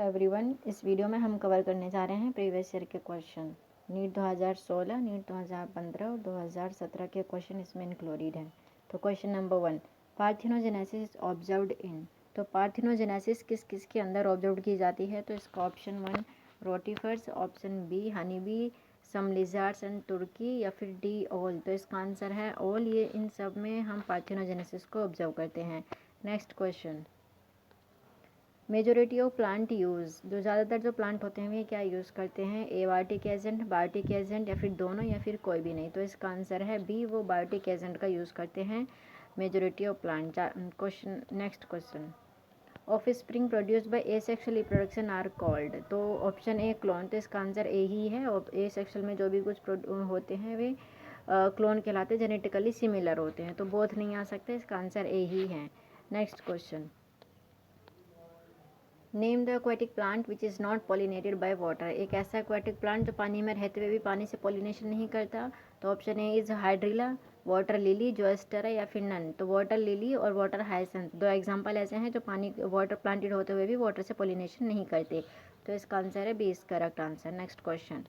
Everyone, इस video में हम कवर करने जा रहे हैं प्रीवियस ईयर के क्वेश्चन। नीट 2016, नीट 2015 और 2017 के क्वेश्चन इसमें इंक्लूडेड हैं। तो question number 1, parthenogenesis observed in. तो पार्थिनोजेनेसिस किस किस के अंदर ऑब्जर्व की जाती है? तो इसका option 1 rotifers, option B honey bee, some lizards and turkey, या फिर डी ऑल। तो इसका आंसर है ऑल। ये इन सब में हम पार्थिनोजेनेसिस को ऑब्जर्व करते हैं। Next question, majority of plant use. जो ज़्यादातर जो प्लांट होते हैं वे क्या यूज़ करते हैं? ए बायोटिक एजेंट, बायोटिक एजेंट, या फिर दोनों, या फिर कोई भी नहीं। तो इसका आंसर है बी, वो बायोटिक एजेंट का यूज़ करते हैं majority of plant. Question, next question, offspring produce by asexual reproduction are called. तो ऑप्शन ए क्लोन। तो इसका आंसर ए ही है। और ए सेक्शुअल में जो भी कुछ होते हैं वे क्लोन कहलाते, जेनेटिकली सिमिलर होते हैं। तो बोथ नहीं आ सकते, इसका आंसर ए ही है। Next question, name the aquatic plant which is not pollinated by water. एक ऐसा एक्वेटिक प्लांट जो पानी में रहते हुए भी पानी से पॉलिनेशन नहीं करता। तो option A is hydrilla, water lily, zostera, या फिर नन। तो वाटर लिली और वाटर हाइसेंथ दो एग्जांपल ऐसे हैं जो पानी वाटर प्लांटेड होते हुए भी वाटर से पॉलिनेशन नहीं करते। तो इसका आंसर है B, is correct answer. Next question,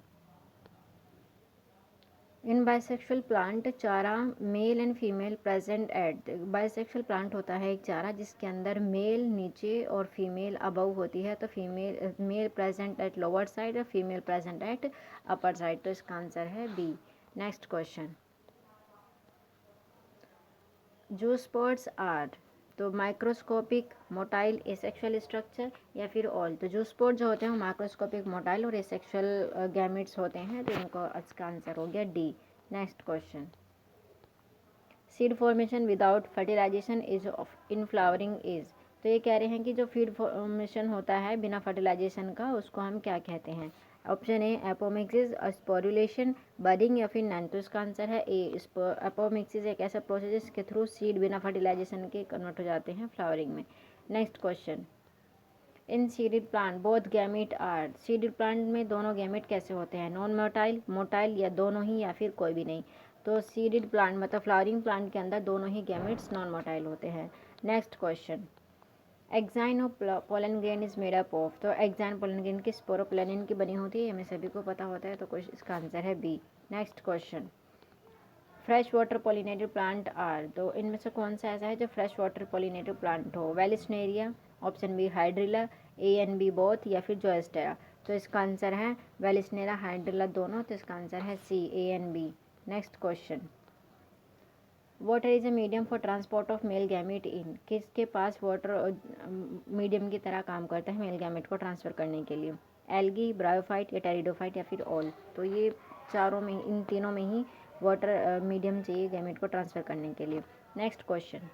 in bisexual plant chara male and female present at. Bisexual plant होता है एक चारा जिसके अंदर मेल नीचे और फीमेल अबव होती है। तो female male present at lower side और female present at upper side. तो इसका आंसर है B. Next question, zoospores are. तो माइक्रोस्कोपिक, मोटाइल, एसेक्सुअल स्ट्रक्चर, या फिर ऑल। तो जूस्पोर्ट जो होते हैं वो माइक्रोस्कोपिक, मोटाइल और एसेक्सुअल गैमेट्स होते हैं। तो इनको इसका आंसर हो गया D. Next question, seed formation without fertilisation is in flowering is. तो ये कह रहे हैं कि जो फीड फॉर्मेशन होता है बिना फर्टिलाइजेशन का उसको हम क्या कहते हैं? Option A apomixis, sporulation, budding, या फिर नन। तो इसका आंसर है ए, एपोमिक्सिस एक ऐसा प्रोसेस जिसके थ्रू सीड बिना फर्टिलाइजेशन के कन्वर्ट हो जाते हैं फ्लावरिंग में। Next question, in seeded plant both gamete are. Seeded plant में दोनों गैमेट कैसे होते हैं? नॉन मोटाइल, मोटाइल, या दोनों ही, या फिर कोई भी नहीं। तो सीडेड प्लांट मतलब फ्लावरिंग प्लांट के अंदर दोनों ही गैमेट्स नॉन मोटाइल होते हैं। Next question, exine of pollen grain is made up of. तो एक्साइन पोलन ग्रेन की स्पोरोप्लानिन की बनी होती है, हमें सभी को पता होता है। तो इसका आंसर है B. Next question, fresh water pollinated plant are. तो इनमें से कौन सा ऐसा है जो फ्रेश वाटर पॉलिनेटेड प्लांट हो? Vallisneria, option B hydrilla, A and B both, या फिर जोएस्टेरा। तो इसका आंसर है वेलिस्नेरा, हाइड्रिला दोनों। तो इसका आंसर है C, A and B. Next question, water is a medium for transport of male gamete in. किसके पास वाटर मीडियम की तरह काम करता है मेल गैमेट को ट्रांसफ़र करने के लिए? एल्गी, ब्रायोफाइट, या टेरिडोफाइट, या फिर ऑल। तो ये चारों में, इन तीनों में ही वाटर मीडियम चाहिए गैमेट को ट्रांसफ़र करने के लिए। Next question,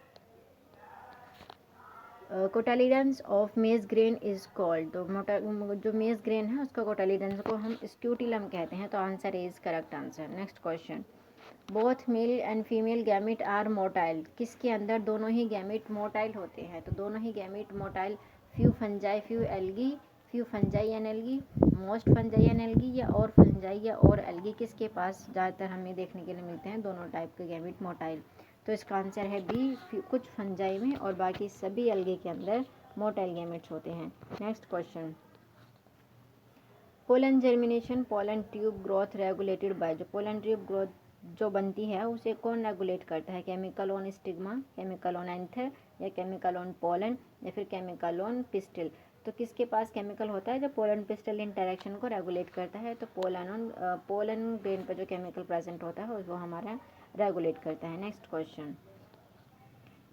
cotyledons of maize grain is called. तो जो मेज ग्रेन है उसका कोटालिडेंस को हम स्क्यूटिलम कहते हैं। तो answer is correct answer. Next question, both male and female gamete are motile. किसके अंदर दोनों ही गैमेट मोटाइल होते हैं? तो दोनों ही gamete motile, few fungi, few algae, few fungi and algae, most fungi and algae, या और फंजाई, या और एल्गी। किसके पास ज़्यादातर हमें देखने के लिए मिलते हैं दोनों टाइप के गैमेट मोटाइल? तो इसका आंसर है बी, कुछ फंजाई में और बाकी सभी एल्गे के अंदर मोटाइल गैमेट्स होते हैं। Next question, pollen germination, pollen tube growth regulated by. जो पोलन ट्यूब ग्रोथ जो बनती है उसे कौन रेगुलेट करता है? Chemical on stigma, chemical on anther, या केमिकल ऑन पोलन, या फिर केमिकल ऑन पिस्टिल। तो किसके पास केमिकल होता है जो पोलन पिस्टल इंटरेक्शन को रेगुलेट करता है? तो पोलन ग्रेन पर जो केमिकल प्रेजेंट होता है वो हमारा रेगुलेट करता है। Next question,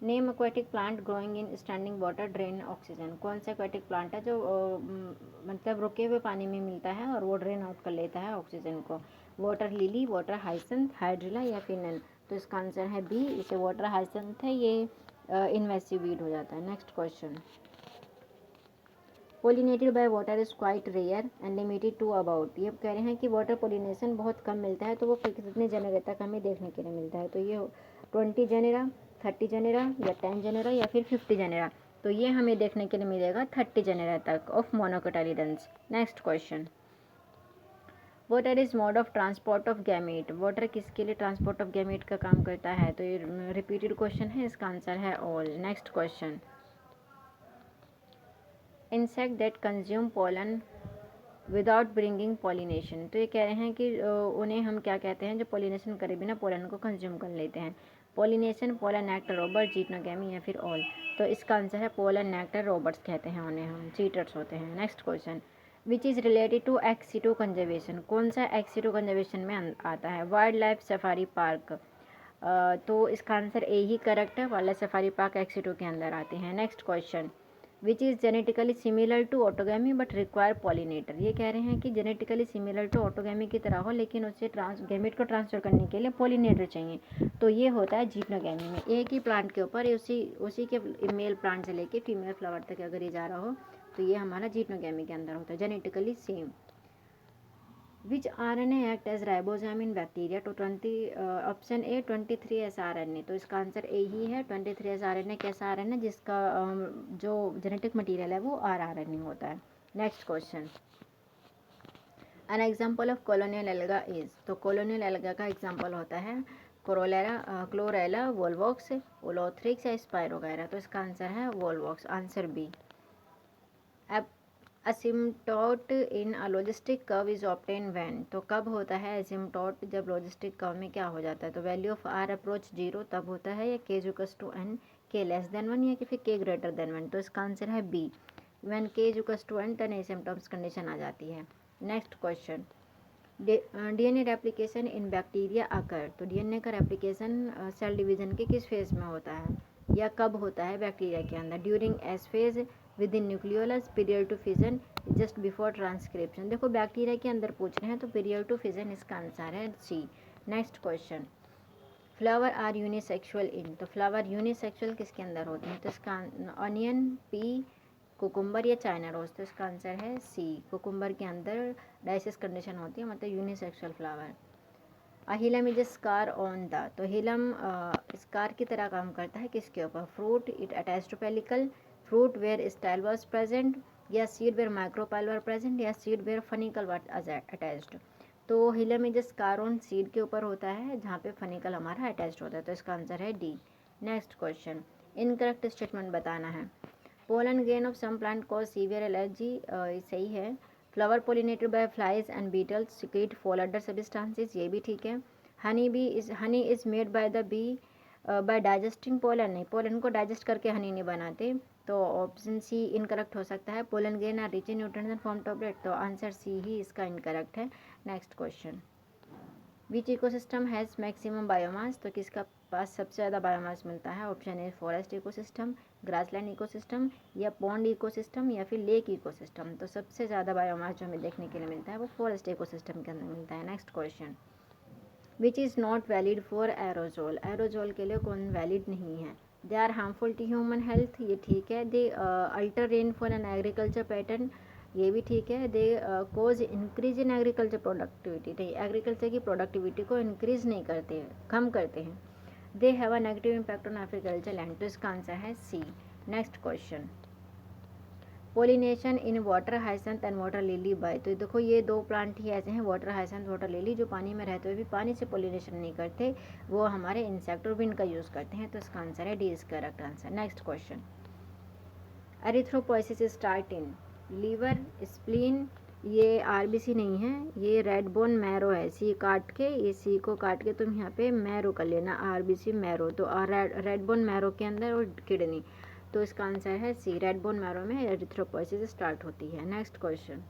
name aquatic plant growing in standing water drain oxygen. कौन सा एक्वेटिक प्लांट है जो मतलब रुके हुए पानी में मिलता है और वो ड्रेन आउट कर लेता है ऑक्सीजन को? Water lily, water hyacinth, hydrilla, या फिर नन। तो इसका आंसर है बी, इसे वाटर हाइसेंथ है, ये इन्वेसिव वीड हो जाता है। Next question, pollinated by water is quite rare and limited to about. ये कह रहे हैं कि वाटर पोलिनेशन बहुत कम मिलता है, तो वो कितने जेनेरा तक हमें देखने के लिए मिलता है? तो ये 20 जेनेरा, 30 जेनेरा, या 10 जेनेरा, या फिर 50 जेनेरा। तो ये हमें देखने के लिए मिलेगा 30 जेनेरा तक of monocotyledons. Next question, water is mode of transport of gamete. Water किसके लिए ट्रांसपोर्ट ऑफ गैमेट का काम करता है? तो ये रिपीटेड क्वेश्चन है, इसका आंसर है all. Next question, insect that consume pollen without bringing pollination. तो ये कह रहे हैं कि उन्हें हम क्या कहते हैं, जो पॉलिनेशन करे बिना पोलन को कंज्यूम कर लेते हैं। पॉलिनेशन, पोलन नेक्टर, रोबर्ट, जीटनोगेमी या फिर ऑल। तो इसका आंसर है पोलन नेक्टर, रोबर्ट्स कहते हैं उन्हें हम, चीटर्स होते हैं। Next question, which is related to ex situ conservation. कौन सा एक्सीटो कंजर्वेशन में आता है? Wildlife safari park. तो इसका आंसर ए ही करेक्ट है, wildlife safari park ex situ के अंदर आते हैं। Next question, which is genetically similar to autogamy but require pollinator. ये कह रहे हैं कि जेनेटिकली सिमिलर टू ऑटोगैमी की तरह हो, लेकिन उसे गैमेट को ट्रांसफर करने के लिए पॉलिनेटर चाहिए। तो ये होता है जीटनोगैमी में। एक ही प्लांट के ऊपर उसी के मेल प्लांट से लेके फीमेल फ्लावर तक अगर ये जा रहा हो तो ये हमारा जीटनोगैमी के अंदर होता है, genetically same. Which RNA act as ribosome in bacteria. तो 20 ऑप्शन ए 23S RNA। तो इसका आंसर ए ही है, 23S RNA कैसा RNA जिसका जो जेनेटिक मटीरियल है वो rRNA होता है। Next question, an example of colonial alga is. तो कॉलोनियल एल्गा का एग्जाम्पल होता है क्लोरेला, वोल्वॉक्स, ओलोथ्रिक्स या स्पाइरोगायरा। तो इसका आंसर है volvox, answer B. Asymptote in a logistic curve is obtain when. तो कब होता है असिम्टोट? जब लॉजिस्टिक कर्व में क्या हो जाता है? तो वैल्यू ऑफ आर अप्रोच 0 तब होता है, या के इक्वल्स टू एन, के लेस देन 1 या फिर के ग्रेटर देन 1। तो इसका आंसर है B, when K equals to N, then asymptotes condition आ जाती है। Next question, DNA replication in bacteria occur. तो डीएनए का रेप्लिकेशन सेल डिवीजन के किस फेज में होता है या कब होता है बैक्टीरिया के अंदर? During S phase, within nucleolus, period to fission, just before transcription. देखो बैक्टीरिया के अंदर पूछ रहे हैं तो पीरियड टू फिजन इसका आंसर है C. Next question, flower are unisexual in. तो फ्लावर यूनिसेक्सुअल किसके अंदर होते हैं? तो इसका ऑनियन, पी, कुकुम्बर या चाइना रोज। तो इसका आंसर है सी, कुकुम्बर के अंदर डाइसिस कंडीशन होती है, मतलब unisexual flower. Hilum is scar on the. तो हिलम स्कार की तरह काम करता है किसके ऊपर? Fruit, it attach to pedicel, fruit where style was present, या seed where micropyle were present, या seed where funicle were attached. तो hilum is scar on seed के ऊपर होता है जहाँ पे फनिकल हमारा अटैच्ड होता है। तो इसका आंसर है D. Next question, incorrect statement बताना है। Pollen grain of some plant cause severe allergy, सही है। Flower pollinated by flies and beetles secrete foul odour substances, ये भी ठीक है। Honey is made by the bee by digesting pollen. नहीं, pollen को डाइजेस्ट करके हनी नहीं बनाते। तो ऑप्शन सी इनकरेक्ट हो सकता है। Pollen grain are rich in nutrients and form tablet. तो आंसर सी ही इसका इनकरेक्ट है। Next question, which ecosystem has maximum biomass. तो किसका पास सबसे ज़्यादा बायोमास मिलता है? Option A forest ecosystem, grassland ecosystem, या पॉन्ड इकोसिस्टम, या फिर लेक इकोसिस्टम। तो सबसे ज़्यादा बायोमास जो हमें देखने के लिए मिलता है वो फॉरेस्ट इकोसिस्टम के अंदर मिलता है। Next question, which is not valid for aerosol. Aerosol के लिए कौन वैलिड नहीं है? They are harmful to human health, ये ठीक है। They alter rainfall and agriculture pattern, ये भी ठीक है। They cause increase in agriculture productivity, नहीं, एग्रीकल्चर की प्रोडक्टिविटी को इंक्रीज नहीं करते हैं, कम करते हैं। They have a negative impact on agriculture land. तो इसका आंसर है C. Next question, pollination in water hyacinth and water lily by. तो देखो ये दो प्लांट ही ऐसे हैं, वाटर हाइसेंथ, वाटर लिली, जो पानी में रहते हुए भी पानी से पोलिनेशन नहीं करते, वो हमारे इंसेक्ट और विंड का यूज़ करते हैं। तो इसका आंसर है D is correct answer. Next question, erythropoiesis start in liver, spleen, ये आरबीसी नहीं है, ये रेड बोन मैरो है। सी काट के, ये सी को काट के तुम यहाँ पे मैरो कर लेना, आरबीसी मैरो। तो रेड बोन मैरो के अंदर और किडनी। तो इसका आंसर है सी, रेड बोन मैरो में एरिथ्रोपोइसिस स्टार्ट होती है। Next question,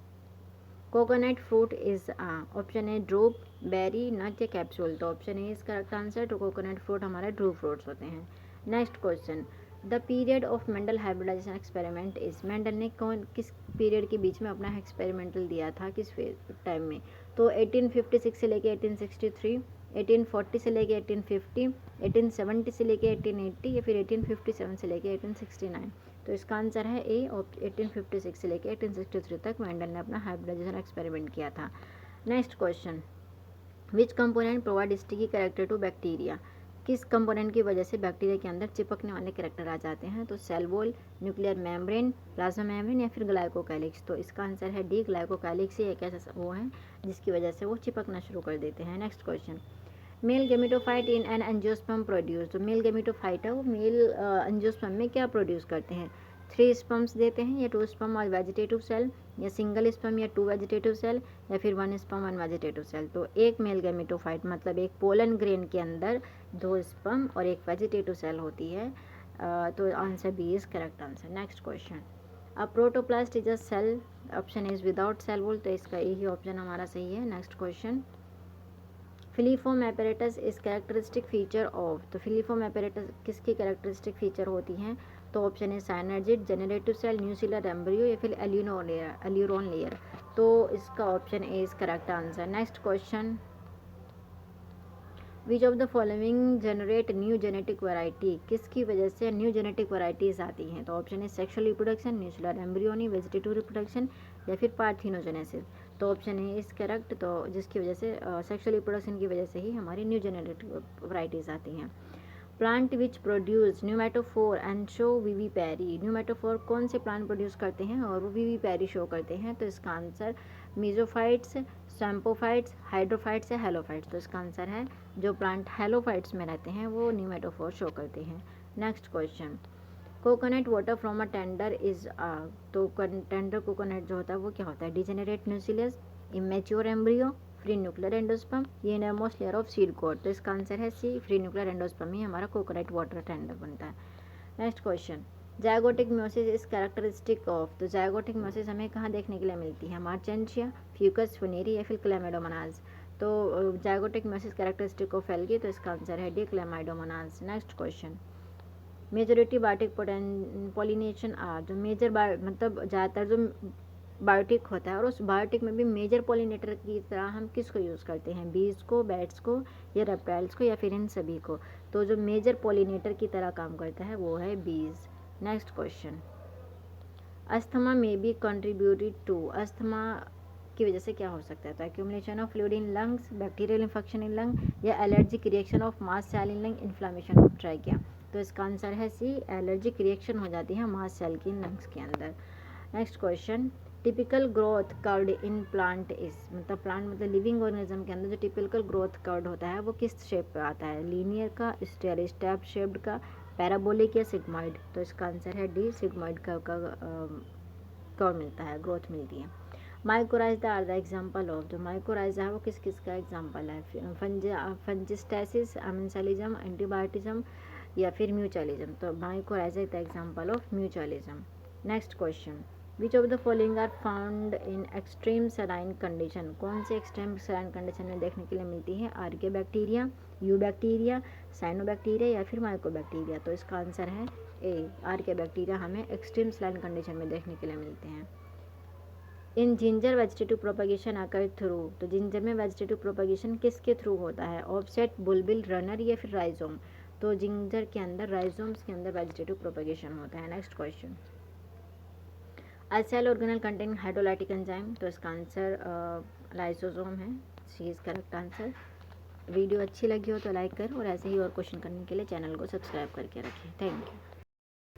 coconut fruit is option A drupe, berry, nut या कैप्सूल। तो ऑप्शन ए इसका करेक्ट आंसर। तो कोकोनट फ्रूट हमारे ड्रूप फ्रूट्स होते हैं। Next question, the period of Mendel hybridization experiment is. Mendel ने किस पीरियड के बीच में अपना एक्सपेरिमेंटल दिया था, किस टाइम में? तो 1856 से लेके 1863, 1840 से लेके 1850, 1870 से लेके 1880, या फिर 1857 से लेके 1869। तो इसका आंसर है ए, 1856 से लेके 1863 तक मेंडल ने अपना हाइब्रिडाइजेशन एक्सपेरिमेंट किया था। Next question, which component provide sticky character to bacteria. किस कंपोनेंट की वजह से बैक्टीरिया के अंदर चिपकने वाले कैरेक्टर आ जाते हैं? तो cell wall, nuclear membrane, plasma membrane, या फिर ग्लाइकोकैलिक्स। तो इसका आंसर है डी, ग्लाइकोकैलिक्स ही एक ऐसा वो है जिसकी वजह से वो चिपकना शुरू कर देते हैं। Next question, male gametophyte in an angiosperm produce. तो मेल गेमिटोफाइट है वो मेल एंजियोस्पर्म में क्या प्रोड्यूस करते हैं? 3 स्पर्म्स देते हैं, या 2 स्पर्म और वेजिटेटिव सेल, या सिंगल स्पर्म या 2 वेजिटेटिव सेल, या फिर 1 स्पर्म 1 वेजिटेटिव सेल। तो एक मेल गैमेटोफाइट मतलब एक पोलन ग्रेन के अंदर 2 स्पर्म और एक वेजिटेटिव सेल होती है। तो answer B is correct answer. Next question, a protoplast is a cell, option is without cell wall, तो इसका यही ऑप्शन हमारा सही है। Next question, filiform apparatus is characteristic feature of, तो फिलीफॉर्म एपेरेटस किसकी कैरेक्टरिस्टिक फीचर होती हैं? तो ऑप्शन है synergid, generative cell, nucellar embryo, या फिर एल्यूरोन लेयर। तो इसका option A is correct answer. Next question, which of the following generate new genetic variety, किसकी वजह से न्यू जेनेटिक वैरायटीज आती हैं? तो ऑप्शन है sexual reproduction, न्यूसिलर embryony, vegetative reproduction, या फिर पार्थिनोजेनेसिस। तो ऑप्शन है इज करेक्ट, तो जिसकी वजह से सेक्सुअल रिप्रोडक्शन की वजह से ही हमारी न्यू जेनेटिक वैरायटीज आती हैं। Plant which produce pneumatophore and show vivipary, pneumatophore कौन से प्लांट प्रोड्यूस करते हैं और वो विविपैरी शो करते हैं? तो इसका आंसर मीजोफाइट्स, सैम्पोफाइट्स, हाइड्रोफाइट्स या हेलोफाइट्स। तो इसका आंसर है जो प्लांट हेलोफाइट्स में रहते हैं वो न्यूमेटोफोर शो करते हैं। Next question, coconut water from a tender is, तो टेंडर कोकोनट जो होता है वो क्या होता है? Degenerate nucellus, immature embryo, free nuclear endosperm, ये innermost layer of seed coat. तो इसका आंसर है सी, फ्री न्यूक्लियर एंडोस्पर्म ही हमारा कोकोनट वाटर टेंडर बनता है। Next question, zygotic meiosis is characteristic of, तो जायगोटिक म्योसिस हमें कहाँ देखने के लिए मिलती है? मार्चेंटिया, फ्यूकस फुनेरी, या फिर क्लेमाइडोमोनाज। तो zygotic meiosis characteristic of algae, तो इसका आंसर है D, chlamydomonas. Next question, majority biotic pollination are, जो मेजर मतलब ज़्यादातर जो बायोटिक होता है और उस बायोटिक में भी मेजर पॉलिनेटर की तरह हम किसको यूज़ करते हैं? बीज को, बैट्स को, या रेप्टाइल्स को, या फिर इन सभी को? तो जो मेजर पॉलिनेटर की तरह काम करता है वो है बीज। Next question, asthma may be contributed to, asthma की वजह से क्या हो सकता है? तो accumulation of fluid in lungs, bacterial infection in lung, या allergic reaction of mast cell in lung, inflammation of trachea. तो इसका आंसर है सी, एलर्जिक रिएक्शन हो जाती है मास सेल की लंग्स के अंदर। Next question, typical growth curve in plant is, मतलब प्लांट मतलब लिविंग ऑर्गेनिज्म के अंदर जो टिपिकल ग्रोथ कर्व होता है वो किस शेप पे आता है? लीनियर का, स्टेप शेप्ड का, पैराबोलिक, या सिग्मॉइड। तो इसका आंसर है डी, सिग्मॉइड कर्व का कर्व मिलता है, ग्रोथ मिलती है। Mycorrhiza are the example of, जो माइकोराइजा है वो किस किस का एग्जाम्पल है? फंजिस्टेसिस, अमेंसेलिज्म, एंटीबायोटिज्म, या फिर म्यूचुअलिज्म। तो mycorrhiza is the example of mutualism. Next question, which of the following are found in extreme saline condition, कौन से एक्सट्रीम सलाइन कंडीशन में देखने के लिए मिलती है? Archaebacteria, eubacteria, cyanobacteria, या फिर माइकोबैक्टीरिया। तो इसका आंसर है ए, आर्के बैक्टीरिया हमें एक्सट्रीम सलाइन कंडीशन में देखने के लिए मिलते हैं। In ginger vegetative propagation occur through, तो जिंजर में वेजिटेटिव प्रोपगेशन किसके थ्रू होता है? ऑफसेट, बुलबिल, रनर, या फिर राइजोम। तो जिंजर के अंदर, राइजोम्स के अंदर वेजिटेटिव प्रोपगेशन होता है। Next question, a cell organelle contain hydrolytic enzyme, तो इसका आंसर लाइसोसोम है, C is correct answer. Video अच्छी लगी हो तो लाइक कर, और ऐसे ही और क्वेश्चन करने के लिए चैनल को सब्सक्राइब करके रखें। Thank you.